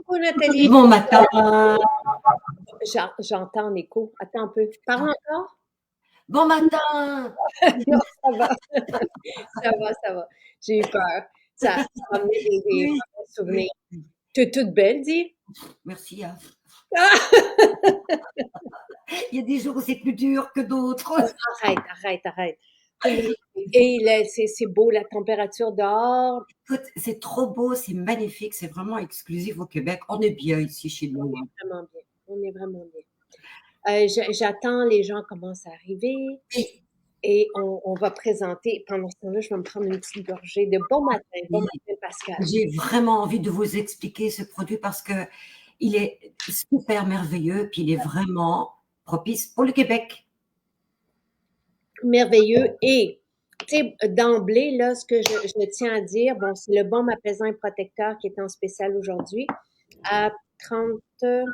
coucou Nathalie. Bon matin. J'entends en écho. Attends un peu. Parle encore? Bon matin. Non, ça va. Ça va, ça va. J'ai eu peur. Ça m'a amené des Oui, mauvais oui. souvenirs. Tu es toute belle, dis. Merci. Ah! Il y a des jours où c'est plus dur que d'autres. Arrête, arrête, arrête. Et c'est beau, la température dehors. Écoute, c'est trop beau, c'est magnifique, c'est vraiment exclusif au Québec. On est bien ici chez On nous. est vraiment bien. On est vraiment bien. J'attends, les gens commencent à arriver. Oui, Et on va présenter. Pendant ce temps-là, je vais me prendre une petite gorgée de bon matin. Bon oui. matin, Pascal. J'ai vraiment envie de vous expliquer ce produit parce que il est super merveilleux, puis il est vraiment propice pour le Québec. Merveilleux. Et, tu sais, d'emblée, là, ce que je tiens à dire, bon, c'est le baume apaisant et protecteur qui est en spécial aujourd'hui à 30, je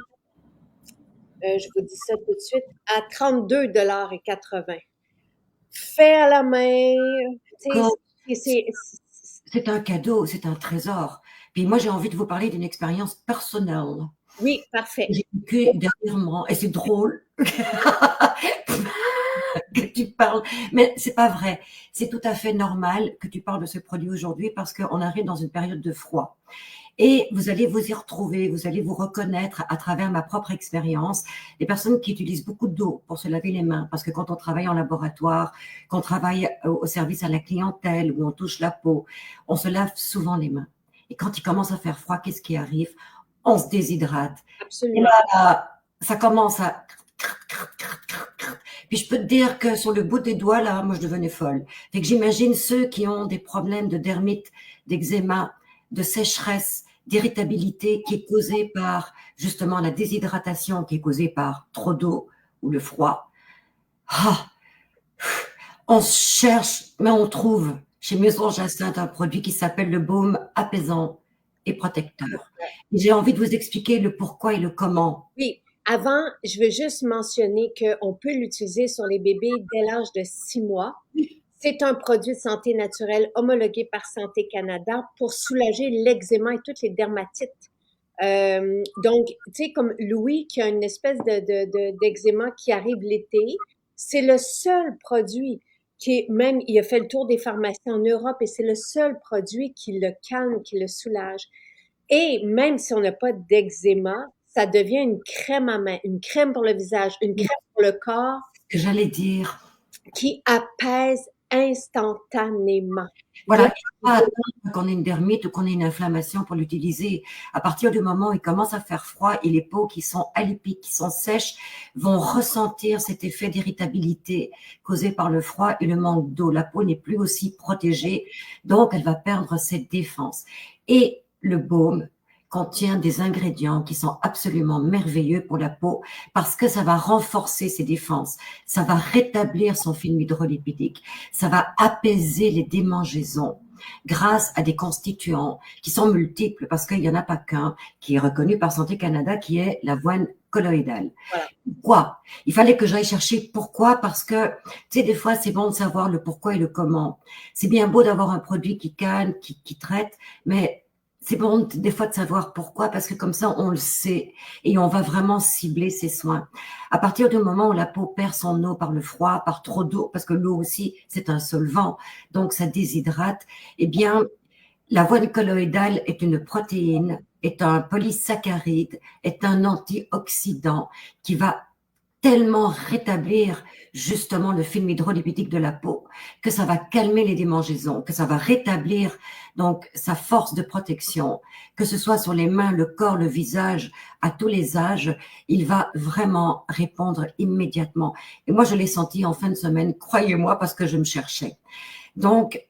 vous dis ça tout de suite, à 32,80 $ fait à la main. Tu sais, C'est un cadeau, c'est un trésor. Puis moi, j'ai envie de vous parler d'une expérience personnelle oui, que parfait. j'ai vécue dernièrement. Et c'est drôle que tu parles, mais c'est pas vrai. C'est tout à fait normal que tu parles de ce produit aujourd'hui parce qu'on arrive dans une période de froid. Et vous allez vous y retrouver, vous allez vous reconnaître à travers ma propre expérience. Les personnes qui utilisent beaucoup d'eau pour se laver les mains, parce que quand on travaille en laboratoire, qu'on travaille au service à la clientèle, où on touche la peau, on se lave souvent les mains. Et quand il commence à faire froid, qu'est-ce qui arrive? On se déshydrate. Et Absolument. là, ça commence à... Puis je peux te dire que sur le bout des doigts, là, moi, je devenais folle. Fait que j'imagine ceux qui ont des problèmes de dermite, d'eczéma, de sécheresse, d'irritabilité qui est causée par justement la déshydratation, qui est causée par trop d'eau ou le froid. Ah, on cherche, mais on trouve chez Maison Jacinthe un produit qui s'appelle le baume apaisant et protecteur. Et j'ai envie de vous expliquer le pourquoi et le comment. Oui, avant, je veux juste mentionner qu'on peut l'utiliser sur les bébés dès l'âge de 6 mois. C'est un produit de santé naturelle homologué par Santé Canada pour soulager l'eczéma et toutes les dermatites. Donc, tu sais, comme Louis qui a une espèce d'eczéma qui arrive l'été, c'est le seul produit qui est, même, il a fait le tour des pharmacies en Europe et c'est le seul produit qui le calme, qui le soulage. Et même si on n'a pas d'eczéma, ça devient une crème à main, une crème pour le visage, une crème pour le corps Que j'allais dire, qui apaise instantanément. voilà, il faut pas attendre qu'on ait une dermite ou qu'on ait une inflammation pour l'utiliser. À partir du moment où il commence à faire froid et les peaux qui sont alipiques, qui sont sèches, vont ressentir cet effet d'irritabilité causé par le froid et le manque d'eau. La peau n'est plus aussi protégée, donc elle va perdre cette défense. Et le baume contient des ingrédients qui sont absolument merveilleux pour la peau parce que ça va renforcer ses défenses, ça va rétablir son film hydrolipidique, ça va apaiser les démangeaisons grâce à des constituants qui sont multiples parce qu'il n'y en a pas qu'un qui est reconnu par Santé Canada qui est l'avoine colloïdale. Voilà. Pourquoi? Il fallait que j'aille chercher pourquoi parce que, tu sais, des fois, c'est bon de savoir le pourquoi et le comment. C'est bien beau d'avoir un produit qui calme, qui traite, mais c'est bon des fois de savoir pourquoi, parce que comme ça, on le sait et on va vraiment cibler ses soins. À partir du moment où la peau perd son eau par le froid, par trop d'eau, parce que l'eau aussi, c'est un solvant, donc ça déshydrate, eh bien, l'avoine colloïdale est une protéine, est un polysaccharide, est un antioxydant qui va tellement rétablir justement le film hydrolipidique de la peau, que ça va calmer les démangeaisons, que ça va rétablir donc sa force de protection, que ce soit sur les mains, le corps, le visage, à tous les âges, il va vraiment répondre immédiatement. Et moi, je l'ai senti en fin de semaine, croyez-moi, parce que je me cherchais. Donc,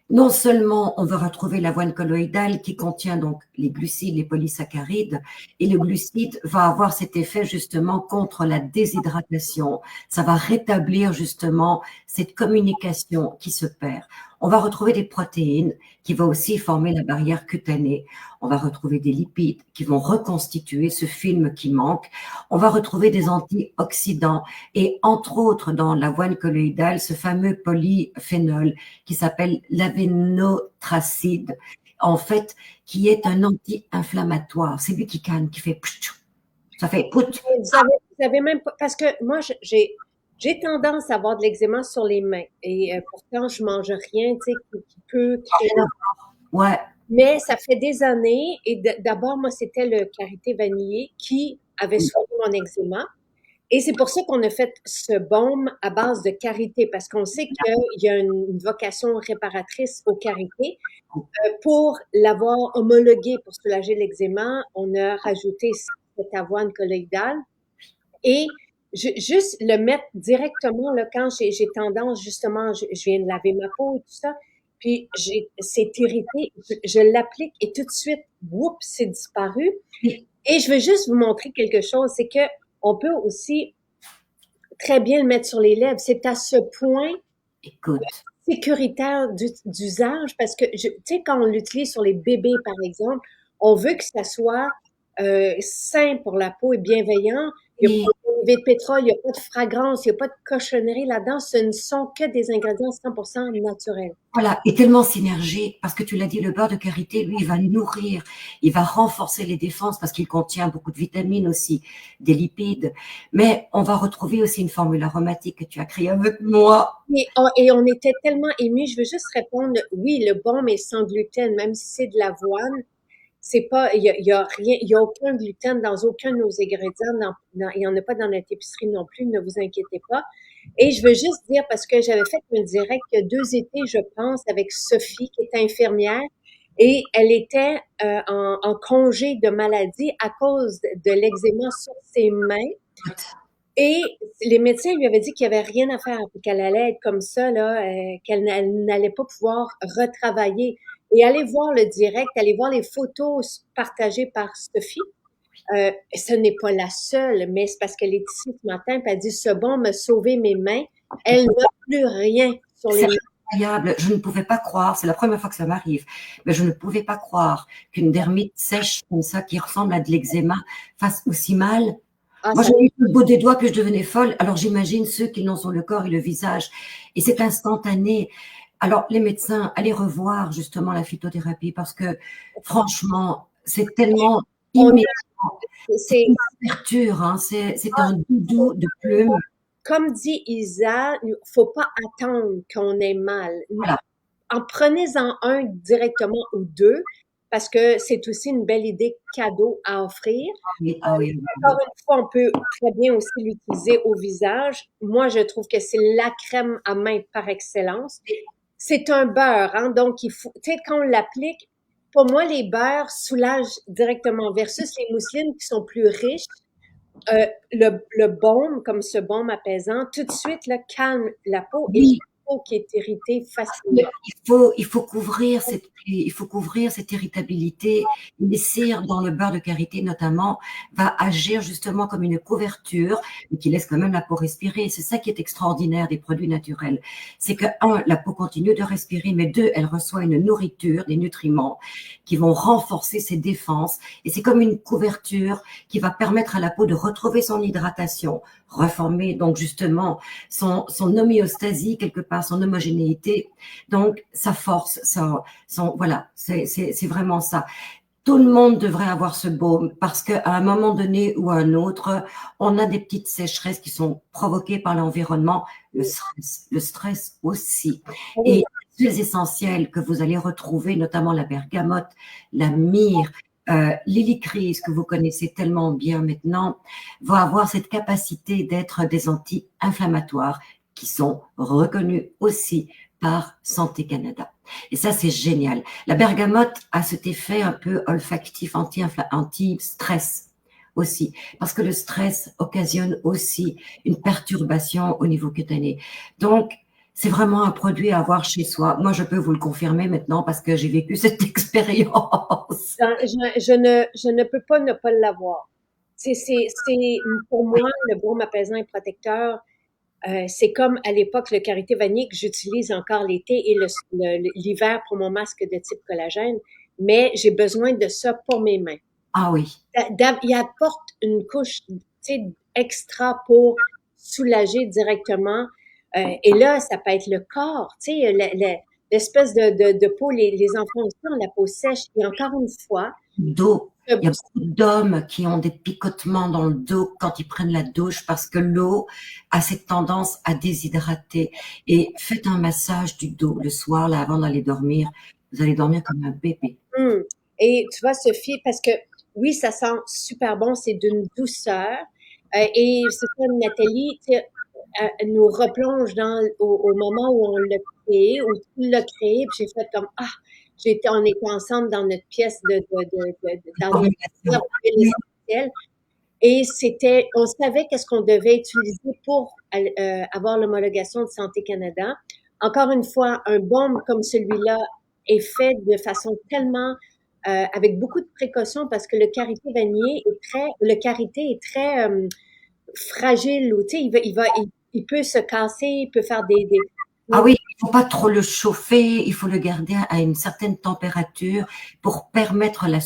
non seulement on va retrouver l'avoine colloïdale qui contient donc les glucides, les polysaccharides, et le glucide va avoir cet effet justement contre la déshydratation. Ça va rétablir justement cette communication qui se perd. On va retrouver des protéines qui vont aussi former la barrière cutanée. On va retrouver des lipides qui vont reconstituer ce film qui manque. On va retrouver des antioxydants et entre autres dans l'avoine colloïdale, ce fameux polyphénol qui s'appelle l'avénotracide, en fait, qui est un anti-inflammatoire. C'est lui qui canne, qui fait pchou. Ça fait pout. Vous avez même pas, parce que moi, j'ai tendance à avoir de l'eczéma sur les mains. Et pourtant, je mange rien, tu sais, qui peut créer. Ouais, Mais ça fait des années, et d'abord, moi, c'était le karité vanillé qui avait soigné mon eczéma. Et c'est pour ça qu'on a fait ce baume à base de karité, parce qu'on sait qu'il y a une vocation réparatrice au karité. Pour l'avoir homologué pour soulager l'eczéma, on a rajouté cette avoine colloïdale et juste le mettre directement là, quand j'ai tendance, justement, je viens de laver ma peau et tout ça, puis c'est irrité, je l'applique et tout de suite, whoop, c'est disparu. Et je veux juste vous montrer quelque chose, c'est que on peut aussi très bien le mettre sur les lèvres. C'est à ce point écoute. sécuritaire d'usage parce que, tu sais, quand on l'utilise sur les bébés, par exemple, on veut que ça soit sain pour la peau et bienveillant. Il n'y a Et pas de pétrole, il n'y a pas de fragrance, il n'y a pas de cochonnerie là-dedans. Ce ne sont que des ingrédients 100% naturels. voilà, et tellement synergique, parce que tu l'as dit, le beurre de karité, lui, il va nourrir, il va renforcer les défenses parce qu'il contient beaucoup de vitamines aussi, des lipides. Mais on va retrouver aussi une formule aromatique que tu as créée avec moi. Et on était tellement émus. Je veux juste répondre, oui, le baume est sans gluten, même si c'est de l'avoine. C'est pas, il y a rien, il y a aucun gluten dans aucun de nos ingrédients. Il y en a pas dans notre épicerie non plus. Ne vous inquiétez pas. Et je veux juste dire, parce que j'avais fait un direct il y a 2 étés, je pense, avec Sophie, qui est infirmière, et elle était en congé de maladie à cause de l'eczéma sur ses mains. Et les médecins lui avaient dit qu'il n'y avait rien à faire, puis qu'elle allait être comme ça, là, qu'elle n'allait pas pouvoir retravailler. Et allez voir le direct, allez voir les photos partagées par Sophie. Ce n'est pas la seule, mais c'est parce qu'elle est ici ce matin, puis elle dit, ce bon m'a sauvé mes mains. Elle n'a plus rien sur les C'est mains. incroyable. Je ne pouvais pas croire, c'est la première fois que ça m'arrive, mais je ne pouvais pas croire qu'une dermite sèche comme ça, qui ressemble à de l'eczéma, fasse aussi mal. Ah, Moi, ça, j'avais eu le bout des doigts que je devenais folle. Alors, j'imagine ceux qui l'ont sur le corps et le visage. Et c'est instantané. Alors, les médecins, allez revoir justement la phytothérapie parce que, franchement, c'est tellement on, immédiat. C'est c'est, une ouverture, hein. C'est un doudou de plumes. comme dit Isa, il faut pas attendre qu'on ait mal. Voilà. En prenez-en un directement ou deux, parce que c'est aussi une belle idée cadeau à offrir. Oui, ah oui, Encore une fois, on peut très bien aussi l'utiliser au visage. Moi, je trouve que c'est la crème à main par excellence. C'est un beurre, hein, donc il faut, tu sais, quand on l'applique, pour moi, les beurres soulagent directement versus les mousselines qui sont plus riches. Le baume, comme ce baume apaisant, tout de suite, là, calme la peau et la oui. peau qui est irritée facilement. Il faut couvrir cette irritabilité. Les cires dans le beurre de karité, notamment, va agir justement comme une couverture, mais qui laisse quand même la peau respirer. C'est ça qui est extraordinaire des produits naturels. C'est que, un, la peau continue de respirer, mais deux, elle reçoit une nourriture, des nutriments qui vont renforcer ses défenses. Et c'est comme une couverture qui va permettre à la peau de retrouver son hydratation, reformer donc justement son homéostasie quelque part, son homogénéité, donc sa force, voilà, c'est vraiment ça. Tout le monde devrait avoir ce baume parce qu'à un moment donné ou à un autre, on a des petites sécheresses qui sont provoquées par l'environnement, le stress aussi. Et les essentiels que vous allez retrouver, notamment la bergamote, la myrrhe, l'hélicryse que vous connaissez tellement bien maintenant, vont avoir cette capacité d'être des anti-inflammatoires qui sont reconnus aussi par Santé Canada. Et ça, c'est génial. La bergamote a cet effet un peu olfactif, anti-stress aussi, parce que le stress occasionne aussi une perturbation au niveau cutané. Donc, c'est vraiment un produit à avoir chez soi. Moi, je peux vous le confirmer maintenant parce que j'ai vécu cette expérience. Je ne peux pas ne pas l'avoir. Pour moi, le baume apaisant et protecteur, c'est comme à l'époque le karité vanille que j'utilise encore l'été et l'hiver pour mon masque de type collagène, mais j'ai besoin de ça pour mes mains. Ah oui. Il apporte une couche, tu sais, extra pour soulager directement. Et là, ça peut être le corps, tu sais, l'espèce de peau, les enfants aussi ont la peau sèche. Et encore une fois, Dos. euh, Il y a beaucoup d'hommes qui ont des picotements dans le dos quand ils prennent la douche parce que l'eau a cette tendance à déshydrater. Et faites un massage du dos le soir, là, avant d'aller dormir. Vous allez dormir comme un bébé. hum. Et tu vois, Sophie, parce que oui, ça sent super bon, c'est d'une douceur. Et c'est ça, Nathalie, tu sais, nous replonge au moment où on l'a créé, où tu l'as créé, puis j'ai fait comme, ah, on était ensemble dans notre pièce dans notre Formulation. huile Oui. essentielle. Et on savait qu'est-ce qu'on devait utiliser pour avoir l'homologation de Santé Canada. Encore une fois, un baume comme celui-là est fait de façon tellement avec beaucoup de précautions parce que le karité est très fragile ou tu sais, il peut se casser, il peut faire Ah oui, il faut pas trop le chauffer, il faut le garder à une certaine température pour permettre la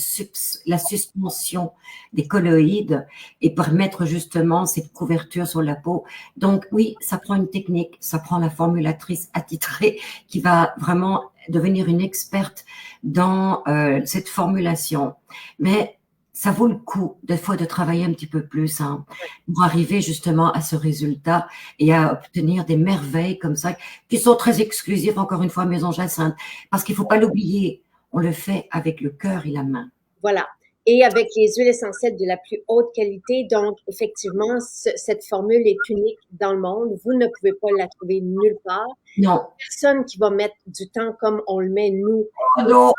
suspension des colloïdes et permettre justement cette couverture sur la peau. Donc oui, ça prend une technique, ça prend la formulatrice attitrée qui va vraiment devenir une experte dans cette formulation. Mais ça vaut le coup des fois de travailler un petit peu plus hein, pour arriver justement à ce résultat et à obtenir des merveilles comme ça qui sont très exclusifs, encore une fois, Maison Jacinthe, parce qu'il ne faut pas l'oublier, on le fait avec le cœur et la main. Voilà. Et avec les huiles essentielles de la plus haute qualité. Donc, effectivement, cette formule est unique dans le monde. Vous ne pouvez pas la trouver nulle part. Non, Personne qui va mettre du temps comme on le met, nous, non,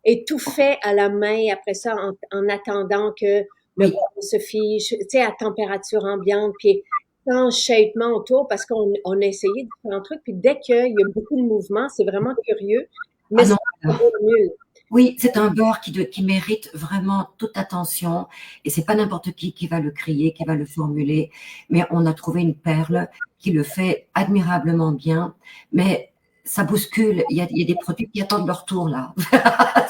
et tout fait à la main après ça en attendant que le oui, baume se fiche, tu sais, à température ambiante, puis sans chahutement autour, parce qu'on a essayé différents trucs, puis dès qu'il y a beaucoup de mouvement, c'est vraiment curieux, mais ah c'est non, pas nul. oui, c'est un beurre qui mérite vraiment toute attention et c'est pas n'importe qui va le crier, qui va le formuler, mais on a trouvé une perle qui le fait admirablement bien, mais ça bouscule, il y a des produits qui attendent leur tour là,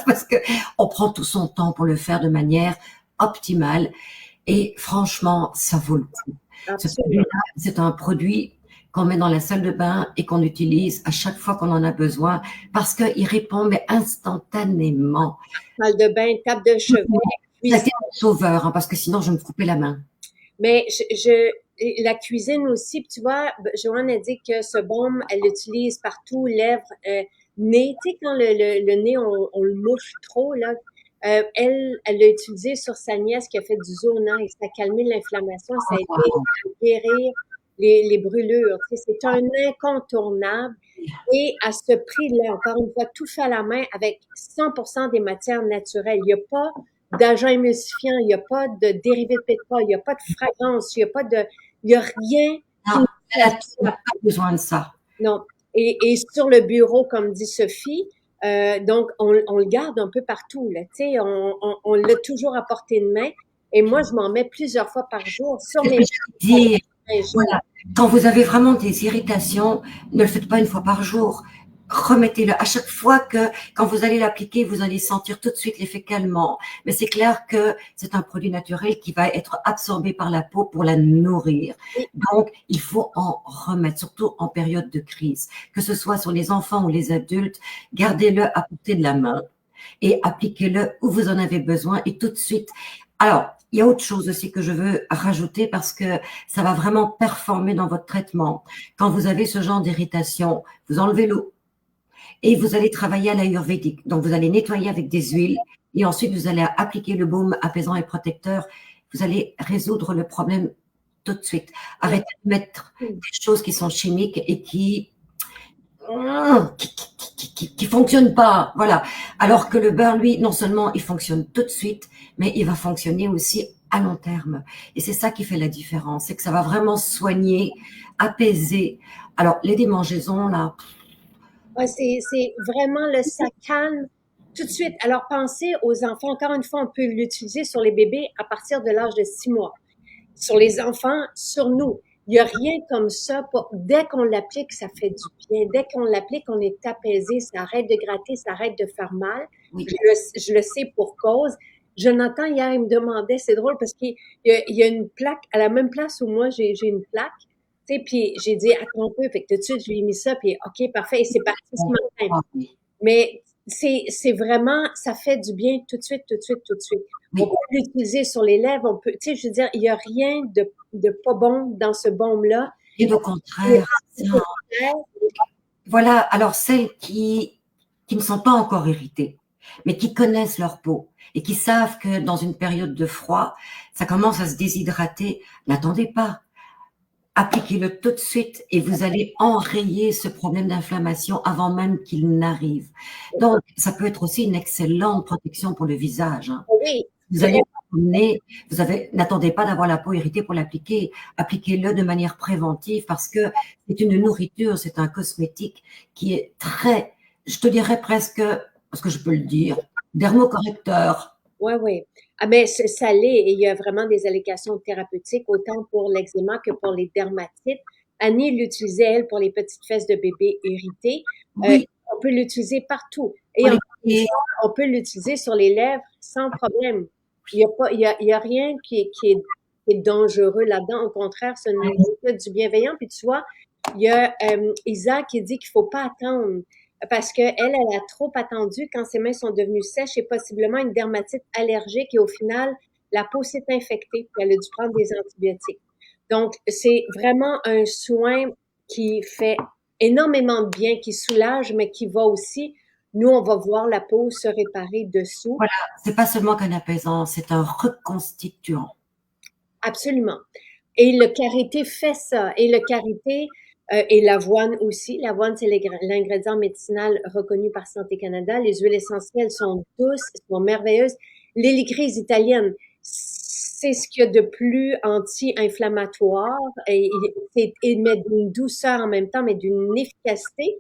parce que on prend tout son temps pour le faire de manière optimale et franchement, ça vaut le coup. Ce Absolument. produit-là, c'est un produit qu'on met dans la salle de bain et qu'on utilise à chaque fois qu'on en a besoin parce qu'il répond mais instantanément. Salle de bain, table de chevet, Ça a cuisine. été un sauveur hein, parce que sinon je me coupais la main. Mais la cuisine aussi, puis tu vois, Joanne a dit que ce baume, elle l'utilise partout, lèvres, nez. Tu sais, quand le nez, on le mouche trop, là, elle l'a utilisé sur sa nièce qui a fait du zona et ça a calmé l'inflammation, ça a aidé à guérir les brûlures. Tu sais, c'est un incontournable. Et à ce prix-là, encore une fois, tout fait à la main avec 100% des matières naturelles. Il n'y a pas d'agents émulsifiants, il n'y a pas de dérivés de pétrole, il n'y a pas de fragrance, il y a rien qui Non, nous là, tu n'as satisfait. pas besoin de ça. Non. Et sur le bureau, comme dit Sophie, donc on le garde un peu partout, là, tu sais, on l'a toujours à portée de main. Et moi, je m'en mets plusieurs fois par jour sur C'est ce mes que je veux dire. mains jaunes. Voilà. Quand vous avez vraiment des irritations, ne le faites pas une fois par jour. Remettez-le. À chaque fois que, quand vous allez l'appliquer, vous allez sentir tout de suite l'effet calmant. Mais c'est clair que c'est un produit naturel qui va être absorbé par la peau pour la nourrir. Oui, Donc, il faut en remettre, surtout en période de crise. Que ce soit sur les enfants ou les adultes, gardez-le à portée de la main et appliquez-le où vous en avez besoin et tout de suite. Alors, il y a autre chose aussi que je veux rajouter parce que ça va vraiment performer dans votre traitement. Quand vous avez ce genre d'irritation, vous enlevez l'eau et vous allez travailler à l'ayurvédique. Donc, vous allez nettoyer avec des huiles et ensuite vous allez appliquer le baume apaisant et protecteur. Vous allez résoudre le problème tout de suite. Arrêtez de mettre des choses qui sont chimiques et qui fonctionne pas, voilà. Alors que le beurre, lui, non seulement il fonctionne tout de suite, mais il va fonctionner aussi à long terme. Et c'est ça qui fait la différence, c'est que ça va vraiment soigner, apaiser. Alors, les démangeaisons, là, ouais, c'est vraiment ça calme tout de suite. Alors, pensez aux enfants. Encore une fois, on peut l'utiliser sur les bébés à partir de l'âge de 6 mois. Sur les enfants, sur nous. Il n'y a rien comme ça. Dès qu'on l'applique, ça fait du bien. Dès qu'on l'applique, on est apaisé. Ça arrête de gratter, ça arrête de faire mal. oui, Je le sais pour cause. Jonathan, hier, il me demandait, c'est drôle parce qu'il y a une plaque à la même place où moi, j'ai une plaque. Tu sais, puis j'ai dit: «Attends un peu», fait que tout de suite, je lui ai mis ça, puis OK, parfait et c'est parti ce matin. Ah oui, Mais c'est vraiment ça fait du bien tout de suite, tout de suite, tout de suite. On oui. peut l'utiliser sur les lèvres, on peut tu sais, je veux dire, il y a rien de pas bon dans ce baume-là. Et au Il est contraire, c'est ça. anti-populaire. Voilà, alors celles qui ne sont pas encore irritées, mais qui connaissent leur peau et qui savent que dans une période de froid, ça commence à se déshydrater, n'attendez pas. Appliquez-le tout de suite et vous allez enrayer ce problème d'inflammation avant même qu'il n'arrive. Donc, ça peut être aussi une excellente protection pour le visage, hein. Oui, Vous c'est allez vous promener, n'attendez pas d'avoir la peau irritée pour l'appliquer. Appliquez-le de manière préventive parce que c'est une nourriture, c'est un cosmétique qui est très, je te dirais presque, parce que je peux le dire, dermocorrecteur. ouais, ouais. Ah ben, ça l'est et il y a vraiment des allégations thérapeutiques autant pour l'eczéma que pour les dermatites. Annie l'utilisait, elle, pour les petites fesses de bébé irritées. Euh, Oui, on peut l'utiliser partout. pour Et les encore une pieds. fois, on peut l'utiliser sur les lèvres sans problème. Il y a pas, il y a rien qui est dangereux là-dedans. Au contraire, ça nous fait du bienveillant. Puis tu vois, il y a Isa qui dit qu'il faut pas attendre parce qu'elle, elle a trop attendu quand ses mains sont devenues sèches et possiblement une dermatite allergique et au final, la peau s'est infectée puis elle a dû prendre des antibiotiques. Donc, c'est vraiment un soin qui fait énormément de bien, qui soulage, mais qui va aussi, nous, on va voir la peau se réparer dessous. Voilà, c'est pas seulement qu'un apaisant, c'est un reconstituant. Absolument. Et le karité fait ça. Et le karité et l'avoine aussi. L'avoine, c'est l'ingrédient médicinal reconnu par Santé Canada. Les huiles essentielles sont douces, sont merveilleuses. L'hélicryse italienne, c'est ce qu'il y a de plus anti-inflammatoire et met d'une douceur en même temps, mais d'une efficacité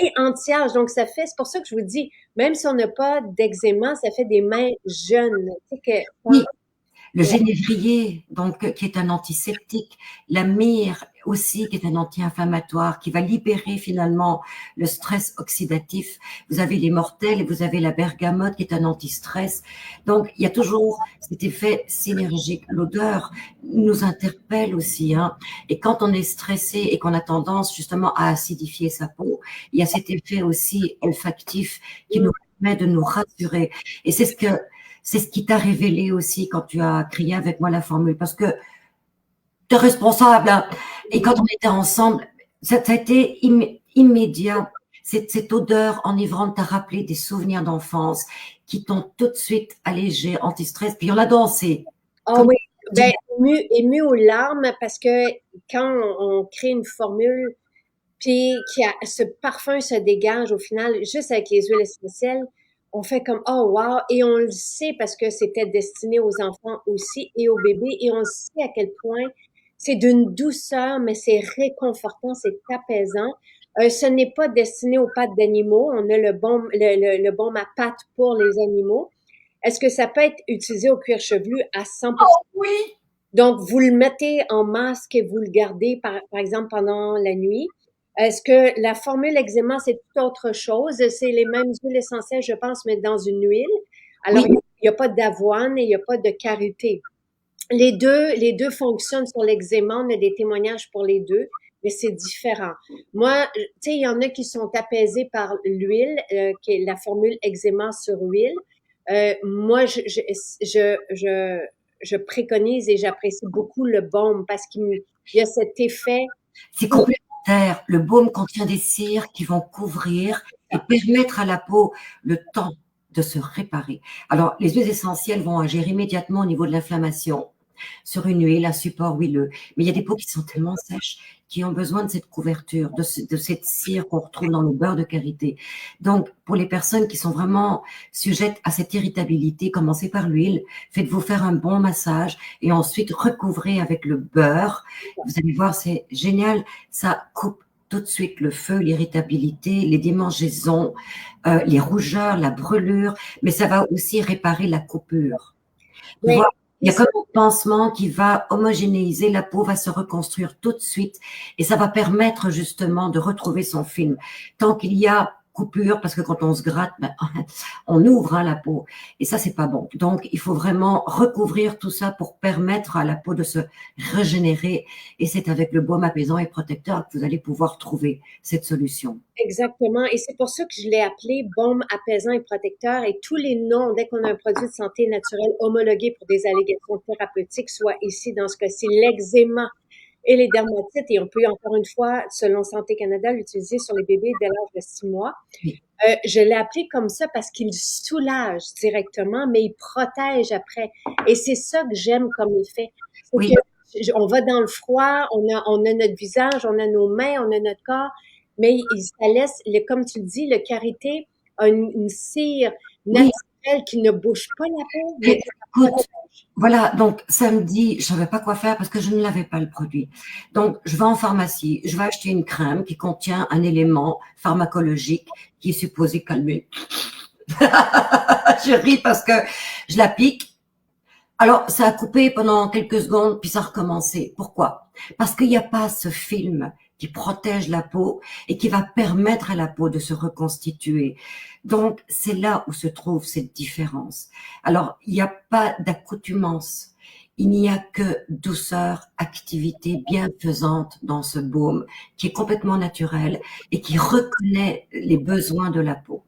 et anti-âge. Donc, ça fait, c'est pour ça que je vous dis, même si on n'a pas d'eczéma, ça fait des mains jeunes. Tu sais que, Oui, le ouais, génévrier, donc, qui est un antiseptique, la myrrhe aussi, qui est un anti-inflammatoire, qui va libérer finalement le stress oxydatif. Vous avez les mortels et vous avez la bergamote, qui est un anti-stress. Donc, il y a toujours cet effet synergique. L'odeur nous interpelle aussi, hein. Et quand on est stressé et qu'on a tendance justement à acidifier sa peau, il y a cet effet aussi olfactif qui nous permet de nous rassurer. Et c'est ce qui t'a révélé aussi quand tu as crié avec moi la formule, parce que tu es responsable, hein. Et quand on était ensemble, ça a été immédiat. Cette odeur enivrante t'a rappelé des souvenirs d'enfance qui t'ont tout de suite allégé, anti-stress, puis on a dansé. ah Comme oui, tu ben dis, ému aux larmes parce que quand on crée une formule, puis ce parfum se dégage au final, juste avec les huiles essentielles, on fait comme oh wow et on le sait parce que c'était destiné aux enfants aussi et aux bébés et on sait à quel point c'est d'une douceur mais c'est réconfortant, c'est apaisant. Ce n'est pas destiné aux pattes d'animaux. On a le baume à pattes pour les animaux. Est-ce que ça peut être utilisé au cuir chevelu à 100%? oui, Donc, vous le mettez en masque et vous le gardez, par exemple, pendant la nuit. Est-ce que la formule eczéma, c'est tout autre chose? C'est les mêmes huiles essentielles, je pense, mais dans une huile. Alors, oui, il n'y a pas d'avoine et il n'y a pas de karité. Les deux fonctionnent sur l'eczéma. On a des témoignages pour les deux, mais c'est différent. Moi, tu sais, il y en a qui sont apaisés par l'huile, qui est la formule eczéma sur huile. Moi, je préconise et j'apprécie beaucoup le baume parce qu'il y a cet effet. c'est complémentaire. Le baume contient des cires qui vont couvrir et permettre à la peau le temps de se réparer. Alors, les huiles essentielles vont agir immédiatement au niveau de l'inflammation sur une huile, un support huileux. Mais il y a des peaux qui sont tellement sèches qui ont besoin de cette couverture, de cette cire qu'on retrouve dans le beurre de karité. Donc, pour les personnes qui sont vraiment sujettes à cette irritabilité, commencez par l'huile, faites-vous faire un bon massage et ensuite recouvrez avec le beurre. Vous allez voir, c'est génial. Ça coupe tout de suite le feu, l'irritabilité, les démangeaisons, les rougeurs, la brûlure, mais ça va aussi réparer la coupure. Tu Mais vois, il y a comme un pansement qui va homogénéiser, la peau va se reconstruire tout de suite et ça va permettre justement de retrouver son film. Tant qu'il y a coupures parce que quand on se gratte, ben, on ouvre la peau et ça c'est pas bon. Donc il faut vraiment recouvrir tout ça pour permettre à la peau de se régénérer et c'est avec le baume apaisant et protecteur que vous allez pouvoir trouver cette solution. Exactement. Et c'est pour ça que je l'ai appelé baume apaisant et protecteur. Et tous les noms, dès qu'on a un produit de santé naturelle homologué pour des allégations thérapeutiques, soit ici, dans ce cas-ci, l'eczéma et les dermatites. Et on peut, encore une fois, selon Santé Canada, l'utiliser sur les bébés dès l'âge de 6 mois. Oui. Je l'ai appelé comme ça parce qu'il soulage directement, mais il protège après. Et c'est ça que j'aime comme effet. C'est Oui. que on va dans le froid, on a notre visage, on a nos mains, on a notre corps, mais ça laisse, comme tu le dis, le karité a une cire Oui. naturelle qui ne bouge pas la peau, mais Écoute, voilà, donc samedi, je savais pas quoi faire parce que je ne l'avais pas le produit. Donc, je vais en pharmacie, je vais acheter une crème qui contient un élément pharmacologique qui est supposé calmer. Je ris parce que je la pique. Alors, ça a coupé pendant quelques secondes, puis ça a recommencé. Pourquoi? Parce qu'il n'y a pas ce film qui protège la peau et qui va permettre à la peau de se reconstituer. Donc, c'est là où se trouve cette différence. Alors, il n'y a pas d'accoutumance. Il n'y a que douceur, activité bienfaisante dans ce baume qui est complètement naturel et qui reconnaît les besoins de la peau.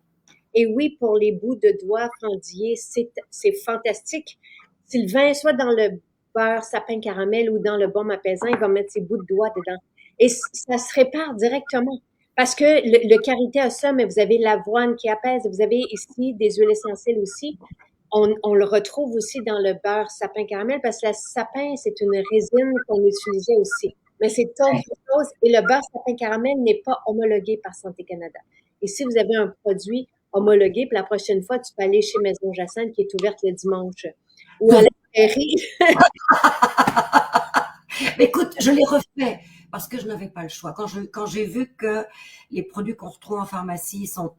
Et oui, pour les bouts de doigts fendillés, c'est fantastique. Sylvain, soit dans le beurre sapin caramel ou dans le baume apaisant, il va mettre ses bouts de doigts dedans. Et ça se répare directement. Parce que le karité a ça, mais vous avez l'avoine qui apaise. Vous avez ici des huiles essentielles aussi. On le retrouve aussi dans le beurre sapin caramel parce que le sapin, c'est une résine qu'on utilisait aussi. Mais c'est autre chose. Et le beurre sapin caramel n'est pas homologué par Santé Canada. Et si vous avez un produit homologué, puis la prochaine fois, tu peux aller chez Maison Jacinthe qui est ouverte le dimanche. Ou à la prairie. Écoute, je l'ai refait parce que je n'avais pas le choix. Quand j'ai vu que les produits qu'on retrouve en pharmacie sont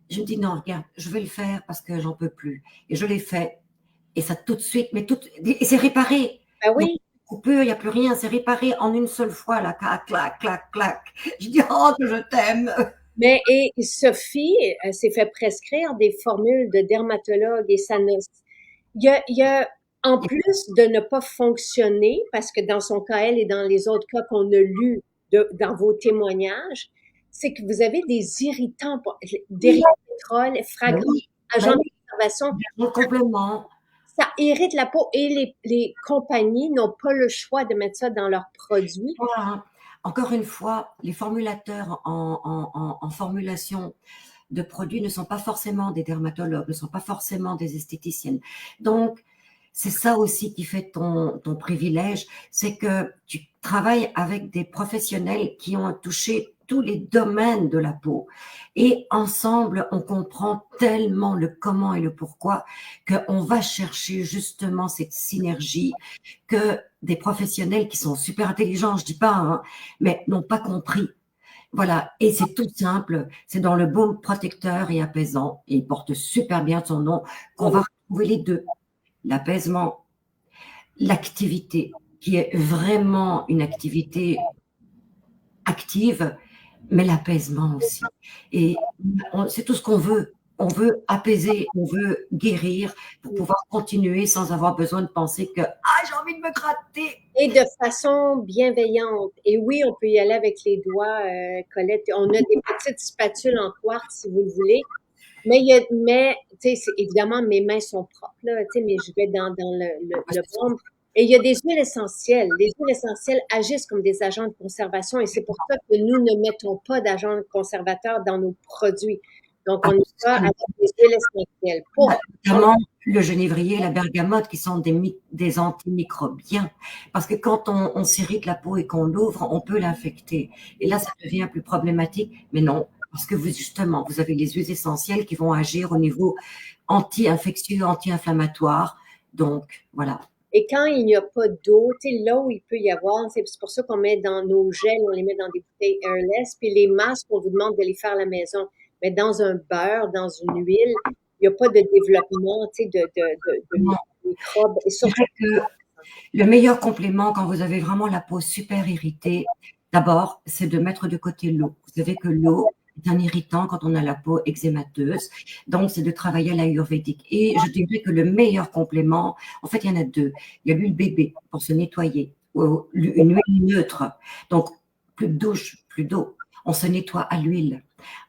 je me dis non, regarde, je vais le faire parce que j'en peux plus. Et je l'ai fait. Et ça tout de suite, et c'est réparé. Ben oui. Coupure, il n'y a plus rien, c'est réparé en une seule fois, là, clac, clac, clac, clac. Je dis, oh, que je t'aime. Mais, et Sophie s'est fait prescrire des formules de dermatologue et ça ne, il y a, en plus de ne pas fonctionner, parce que dans son cas, elle et dans les autres cas qu'on a lus dans vos témoignages, c'est que vous avez des irritants, des pétrole, fragrants, agents de conservation. Complètement. Ça irrite la peau et les compagnies n'ont pas le choix de mettre ça dans leurs produits. Voilà. Encore une fois, les formulateurs en formulation de produits ne sont pas forcément des dermatologues, ne sont pas forcément des esthéticiennes. Donc, c'est ça aussi qui fait ton privilège, c'est que tu travailles avec des professionnels qui ont touché tous les domaines de la peau. Et ensemble, on comprend tellement le comment et le pourquoi qu'on va chercher justement cette synergie que des professionnels qui sont super intelligents, je dis pas, hein, mais n'ont pas compris. Voilà, et c'est tout simple, c'est dans le baume protecteur et apaisant, et il porte super bien son nom, qu'on va retrouver les deux, l'apaisement, l'activité, qui est vraiment une activité active, mais l'apaisement aussi. Et c'est tout ce qu'on veut. On veut apaiser, on veut guérir pour pouvoir continuer sans avoir besoin de penser que j'ai envie de me gratter. Et de façon bienveillante. Et oui, on peut y aller avec les doigts, Colette. On a des petites spatules en quartz, si vous le voulez. Mais tu sais, évidemment, mes mains sont propres, là, tu sais, mais je vais dans le baume. Et il y a des huiles essentielles. Les huiles essentielles agissent comme des agents de conservation et c'est pour ça que nous ne mettons pas d'agents conservateurs dans nos produits. Donc, on y va avec des huiles essentielles. Notamment le genévrier, la bergamote, qui sont des antimicrobiens. Parce que quand on s'irrite la peau et qu'on l'ouvre, on peut l'infecter. Et là, ça devient plus problématique. Mais non, parce que justement, vous avez les huiles essentielles qui vont agir au niveau anti-infectieux, anti-inflammatoire. Donc, voilà. Et quand il n'y a pas d'eau, tu sais, là où il peut y avoir, c'est pour ça qu'on met dans nos gels, on les met dans des bouteilles airless, puis les masques, on vous demande de les faire à la maison. Mais dans un beurre, dans une huile, il n'y a pas de développement, tu sais, de microbes. Et surtout, que le meilleur complément quand vous avez vraiment la peau super irritée, d'abord, c'est de mettre de côté l'eau. Vous savez que l'eau, est un irritant quand on a la peau eczémateuse. Donc, c'est de travailler à l'ayurvédique. Et je dirais que le meilleur complément, en fait, il y en a deux. Il y a l'huile bébé pour se nettoyer, ou une huile neutre. Donc, plus de douche, plus d'eau. On se nettoie à l'huile.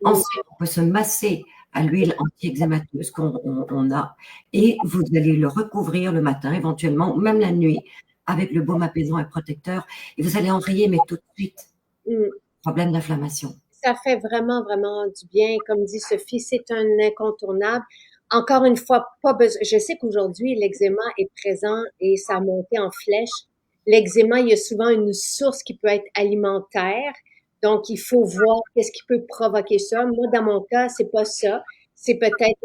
Ensuite, on peut se masser à l'huile anti-eczémateuse qu'on a et vous allez le recouvrir le matin, éventuellement, même la nuit, avec le baume apaisant et protecteur et vous allez enrayer, mais tout de suite, Mm. problème d'inflammation. Ça fait vraiment, vraiment du bien. Comme dit Sophie, c'est un incontournable. Encore une fois, pas besoin. Je sais qu'aujourd'hui, l'eczéma est présent et ça a monté en flèche. L'eczéma, il y a souvent une source qui peut être alimentaire. Donc, il faut voir qu'est-ce qui peut provoquer ça. Moi, dans mon cas, c'est pas ça. C'est peut-être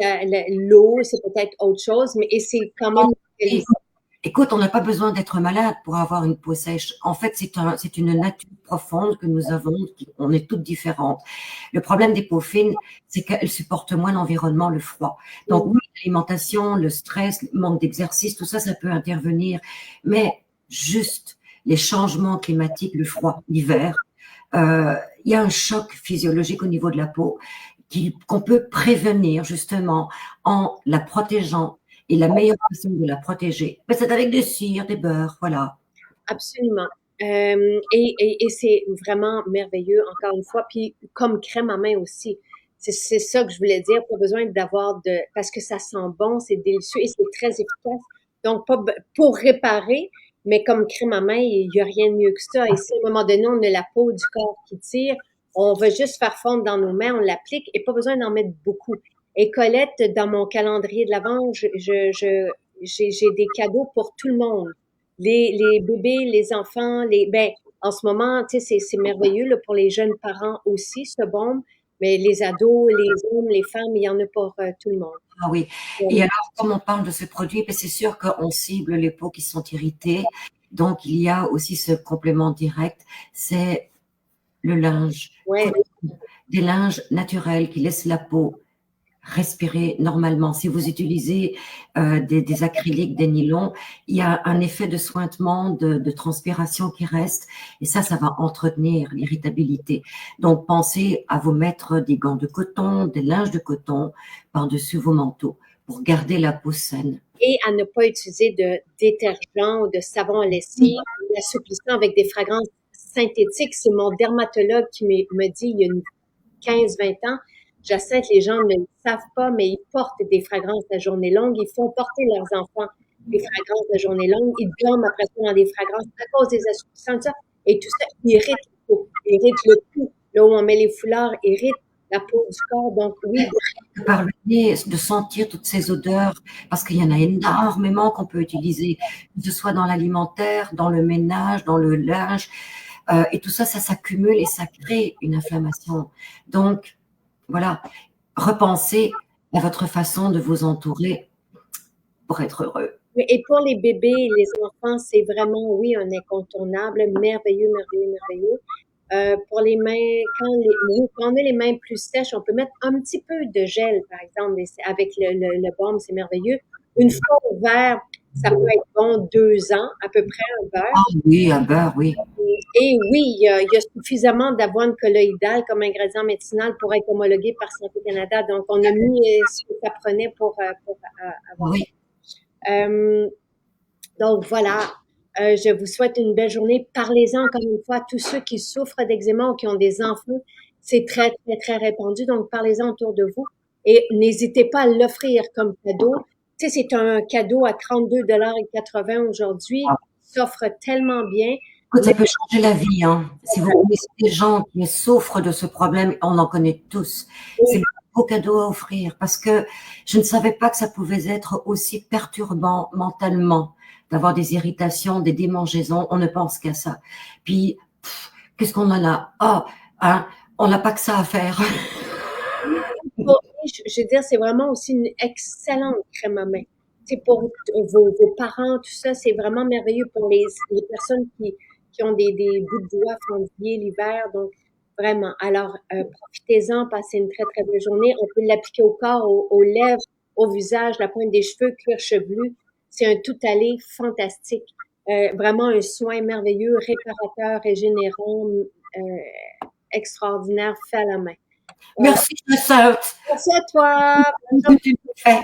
l'eau, c'est peut-être autre chose, mais et c'est quand même Et, écoute, on n'a pas besoin d'être malade pour avoir une peau sèche. En fait, c'est une nature profonde que nous avons, on est toutes différentes. Le problème des peaux fines, c'est qu'elles supportent moins l'environnement, le froid. Donc oui, l'alimentation, le stress, le manque d'exercice, tout ça, ça peut intervenir. Mais juste les changements climatiques, le froid, l'hiver, il y a un choc physiologique au niveau de la peau qu'on peut prévenir justement en la protégeant. Et la meilleure façon de la protéger, ben, c'est avec des cires, des beurres, voilà. Absolument. Et c'est vraiment merveilleux, encore une fois. Puis comme crème à main aussi. C'est ça que je voulais dire. Pas besoin d'avoir de... Parce que ça sent bon, c'est délicieux et c'est très efficace. Donc, pas pour réparer, mais comme crème à main, il n'y a rien de mieux que ça. Et si à un moment donné, on a la peau du corps qui tire, on va juste faire fondre dans nos mains, on l'applique et pas besoin d'en mettre beaucoup. Et Colette, dans mon calendrier de l'Avent, j'ai des cadeaux pour tout le monde. Les bébés, les enfants, en ce moment, tu sais, c'est merveilleux là, pour les jeunes parents aussi, ce baume, mais les ados, les hommes, les femmes, il y en a pour tout le monde. Ah oui. Donc, Et alors, comme on parle de ce produit, ben, c'est sûr qu'on cible les peaux qui sont irritées. Donc, il y a aussi ce complément direct, c'est le linge. ouais, Des linges naturels qui laissent la peau respirer normalement. Si vous utilisez des acryliques, des nylons, il y a un effet de sointement, de transpiration qui reste, et ça va entretenir l'irritabilité. Donc, pensez à vous mettre des gants de coton, des linges de coton par-dessus vos manteaux pour garder la peau saine. et à ne pas utiliser de détergent ou de savon à lessive, l'assouplissant avec des fragrances synthétiques. C'est mon dermatologue qui me dit il y a une 15-20 ans, Jacinthe, les gens ne le savent pas, mais ils portent des fragrances à journée longue. Ils font porter leurs enfants des fragrances à journée longue. Ils dorment après ça dans des fragrances à cause des assouplissants, tout ça. Et tout ça irrite la peau, irrite le cou. Là où on met les foulards, irrite la peau du corps. Donc oui, Par le nez, de sentir toutes ces odeurs, parce qu'il y en a énormément qu'on peut utiliser, que ce soit dans l'alimentaire, dans le ménage, dans le linge, et tout ça, ça s'accumule et ça crée une inflammation. Donc, voilà, repensez à votre façon de vous entourer pour être heureux. et pour les bébés et les enfants, c'est vraiment, oui, un incontournable, merveilleux, merveilleux, merveilleux. Pour les mains, quand on a les mains plus sèches, on peut mettre un petit peu de gel, par exemple, avec le baume, c'est merveilleux. Une fois ouvert, ça peut être bon 2 ans, à peu près, un beurre. Ah oui, un beurre, oui. Et oui, il y a suffisamment d'avoine colloïdale comme ingrédient médicinal pour être homologué par Santé Canada. Donc, on a mis ce que ça prenait pour avoir Oui. ça. Donc voilà, je vous souhaite une belle journée. Parlez-en encore une fois à tous ceux qui souffrent d'eczéma ou qui ont des enfants. C'est très, très, très répandu, donc parlez-en autour de vous. Et n'hésitez pas à l'offrir comme cadeau. Tu sais, c'est un cadeau à 32,80 aujourd'hui. S'offre tellement bien. Écoute, ça Mais peut changer la vie, hein. Si vous connaissez des gens qui souffrent de ce problème, on en connaît tous. C'est le beau cadeau à offrir parce que je ne savais pas que ça pouvait être aussi perturbant mentalement d'avoir des irritations, des démangeaisons. On ne pense qu'à ça. Puis, qu'est-ce qu'on en a? Ah, hein, on n'a pas que ça à faire. je veux dire, c'est vraiment aussi une excellente crème à main. C'est pour vos parents, tout ça, c'est vraiment merveilleux pour les personnes qui ont des bouts de doigts fendillés l'hiver. Donc, vraiment. Alors, profitez-en, passez une très, très belle journée. On peut l'appliquer au corps, aux lèvres, au visage, la pointe des cheveux, cuir chevelu. C'est un tout-aller fantastique. Vraiment un soin merveilleux, réparateur, régénérant, extraordinaire, fait à la main. Voilà. Merci, Jacinthe. Merci à toi. Tout ce que tu fais.